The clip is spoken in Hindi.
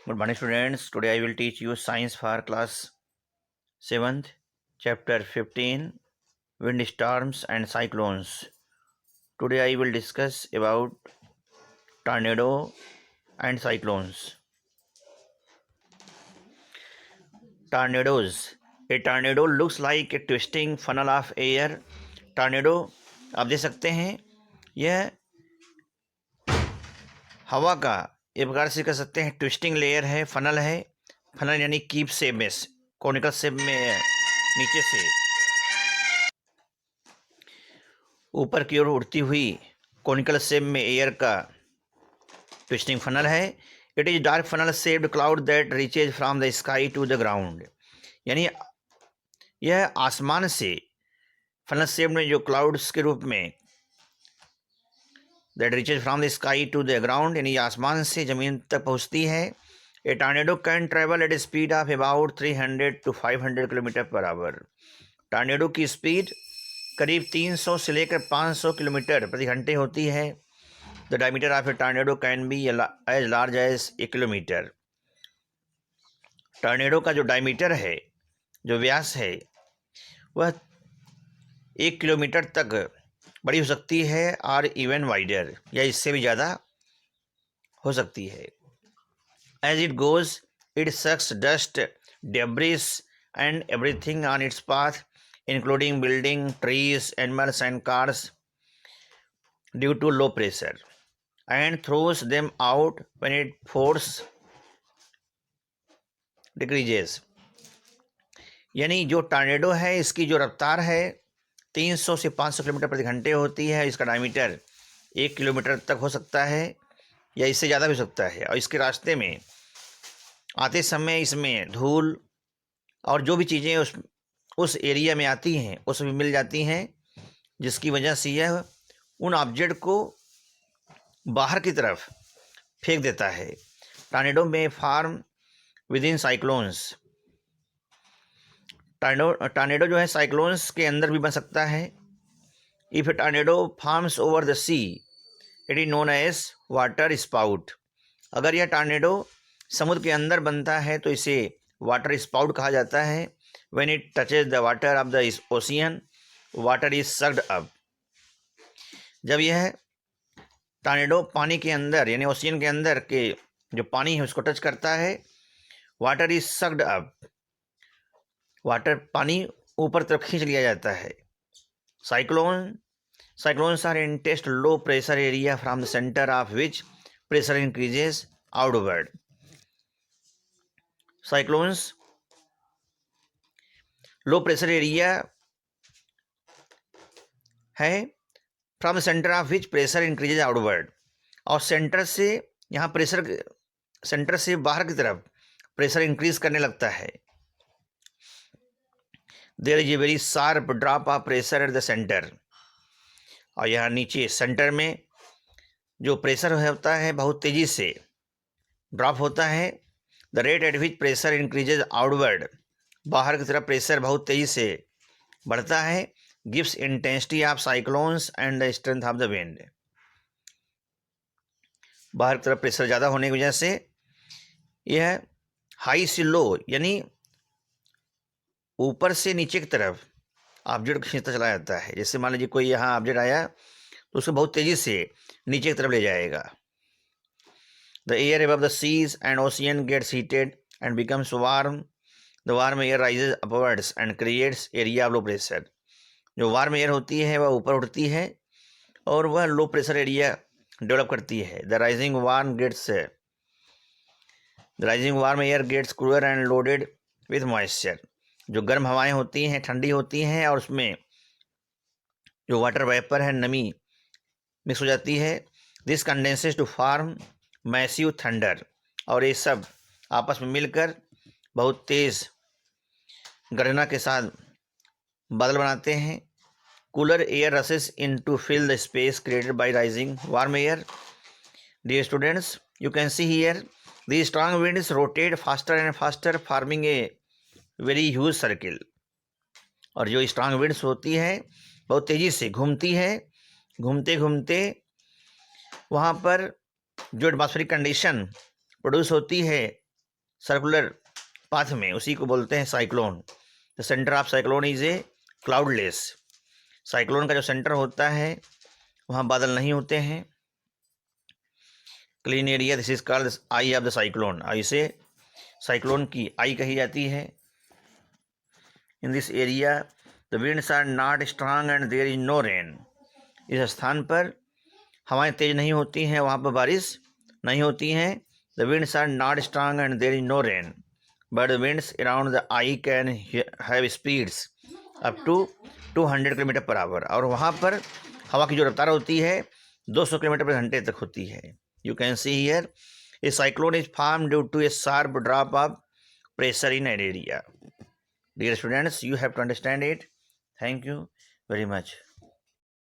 Good morning, students. Today I will teach you science for class 7th, chapter 15, wind storms and cyclones. Today I will discuss about tornado and cyclones. Tornadoes. A tornado looks like a twisting funnel of air. Tornado आप देख सकते हैं यह हवा का एक प्रकार से कह सकते हैं ट्विस्टिंग लेयर है, फनल है। फनल यानी कीप शेप में, कोनिकल शेप में नीचे से ऊपर की ओर उड़ती हुई कोनिकल शेप में एयर का ट्विस्टिंग फनल है। It is dark funnel shaped cloud that reaches from the sky to the ground, यानी यह आसमान से फनल शेप में जो क्लाउड्स के रूप में that reaches from the sky to the ground, यानी आसमान से ज़मीन तक पहुंचती है। A tornado can travel at speed of about 300 to 500 kilometre per hour. Tornado की स्पीड करीब 300 से लेकर 500 किलोमीटर प्रति घंटे होती है। The diameter of a tornado can be as large as 1 kilometre. Tornado का जो डायमीटर है, जो व्यास है, वह 1 किलोमीटर तक बड़ी हो सकती है और इवन वाइडर, या इससे भी ज़्यादा हो सकती है। As it goes it sucks dust, debris and everything on its path including building, trees, animals and cars due to low pressure, and throws them out when its force decreases। यानी जो टॉर्नेडो है, इसकी जो रफ्तार है 300 से 500 किलोमीटर प्रति घंटे होती है। इसका डायमीटर 1 किलोमीटर तक हो सकता है या इससे ज़्यादा भी हो सकता है। और इसके रास्ते में आते समय इसमें धूल और जो भी चीज़ें उस एरिया में आती हैं उसमें मिल जाती हैं, जिसकी वजह से यह उन ऑब्जेक्ट को बाहर की तरफ फेंक देता है। टॉर्नेडो में form within cyclones. Tornado जो है साइक्लोन्स के अंदर भी बन सकता है। If a tornado forms over the sea, it is known as waterspout. अगर यह टॉर्नेडो समुद्र के अंदर बनता है तो इसे वाटर स्पाउट कहा जाता है। When it touches the water of the ocean, water is sucked up। जब यह टॉर्नेडो पानी के अंदर यानी ओशियन के अंदर के जो पानी है उसको टच करता है, water is sucked up, water पानी ऊपर तरफ खींच लिया जाता है। Cyclones are intense low pressure area from the centre of which pressure increases outward. Cyclones low pressure area है from the centre of which pressure increases outward, और सेंटर से यहाँ प्रेशर, सेंटर से बाहर की तरफ प्रेशर इंक्रीज करने लगता है। There is a very sharp drop of pressure at the centre, और यहाँ नीचे सेंटर में जो प्रेशर होता है बहुत तेज़ी से ड्रॉप होता है। The rate at which pressure increases outward, बाहर की तरफ प्रेशर बहुत तेज़ी से बढ़ता है। Gives intensity of cyclones and the strength of the wind. बाहर की तरफ प्रेशर ज़्यादा होने की वजह से यह हाई से लो, यानी ऊपर से नीचे की तरफ ऑब्जेक्ट को खींचता चला जाता है। जैसे मान लीजिए कोई यहाँ ऑब्जेक्ट आया तो उसको बहुत तेज़ी से नीचे की तरफ ले जाएगा। The air above the seas and ocean gets heated and becomes warm. The warm air rises upwards and creates area of low pressure. जो वार्म एयर होती है वह ऊपर उठती है और वह लो प्रेशर एरिया डेवलप करती है। The rising warm air gets cooler and loaded with moisture. जो गर्म हवाएं होती हैं ठंडी होती हैं और उसमें जो वाटर वेपर है, नमी मिक्स हो जाती है। This condenses to form massive thunder, और ये सब आपस में मिलकर बहुत तेज़ गर्जना के साथ बादल बनाते हैं। Cooler air rushes in to fill the space created by rising warm air. Dear students, you can see here the strong winds rotate faster and faster forming a very huge circle. और जो स्ट्रांग विंड्स होती है बहुत तेज़ी से घूमती है, घूमते घूमते वहाँ पर जो एटमॉस्फेरिक कंडीशन प्रोड्यूस होती है सर्कुलर पाथ में, उसी को बोलते हैं cyclone. The centre of cyclone is a cloudless. Cyclone का जो सेंटर होता है वहाँ बादल नहीं होते हैं। Clean area, this is called eye of the cyclone. इसे साइक्लोन की आई कही जाती है। In this area the winds are not strong and there is no rain. इस स्थान पर हवाएं तेज नहीं होती हैं, वहाँ पर बारिश नहीं होती हैं। The winds are not strong and there is no rain, but the winds around the eye can have speeds up to 200 kilometre per hour. और वहाँ पर हवा की जो रफ्तार होती है 200 किलोमीटर पर घंटे तक होती है। You can see here a cyclone is form due to a sharp drop of pressure in an area. Dear students, you have to understand it. Thank you very much.